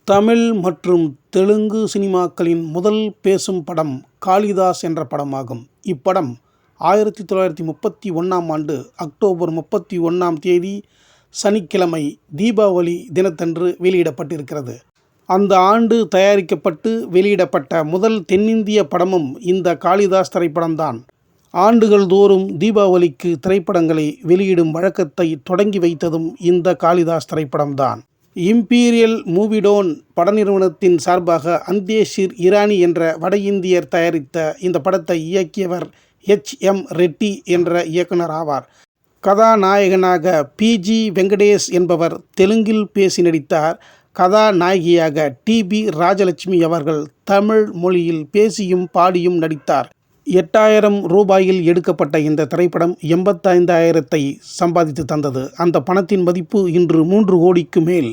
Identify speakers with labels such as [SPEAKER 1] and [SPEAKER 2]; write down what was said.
[SPEAKER 1] தமிழ் மற்றும் தெலுங்கு சினிமாக்களின் முதல் பேசும் படம் காளிதாஸ் என்ற படமாகும். இப்படம் 1931ஆம் ஆண்டு அக்டோபர் 31ஆம் தேதி சனிக்கிழமை தீபாவளி தினத்தன்று வெளியிடப்பட்டிருக்கிறது. அந்த ஆண்டு தயாரிக்கப்பட்டு வெளியிடப்பட்ட முதல் தென்னிந்திய படமும் இந்த காளிதாஸ் திரைப்படம்தான். ஆண்டுகள் தோறும் தீபாவளிக்கு திரைப்படங்களை வெளியிடும் வழக்கத்தை தொடங்கி வைத்ததும் இந்த காளிதாஸ் திரைப்படம்தான். இம்பீரியல் மூவிடோன் பட நிறுவனத்தின் சார்பாக அந்தேஷிர் இரானி என்ற வட இந்தியர் தயாரித்த இந்த படத்தை இயக்கியவர் H.M. ரெட்டி என்ற இயக்குனர் ஆவார். கதாநாயகனாக P.G. வெங்கடேஷ் என்பவர் தெலுங்கில் பேசி நடித்தார். கதாநாயகியாக T.B. ராஜலட்சுமி அவர்கள் தமிழ் மொழியில் பேசியும் பாடியும் நடித்தார். 8000 ரூபாயில் எடுக்கப்பட்ட இந்த திரைப்படம் 85,000 சம்பாதித்து தந்தது. அந்த பணத்தின் மதிப்பு இன்று 3 கோடிக்கு மேல்.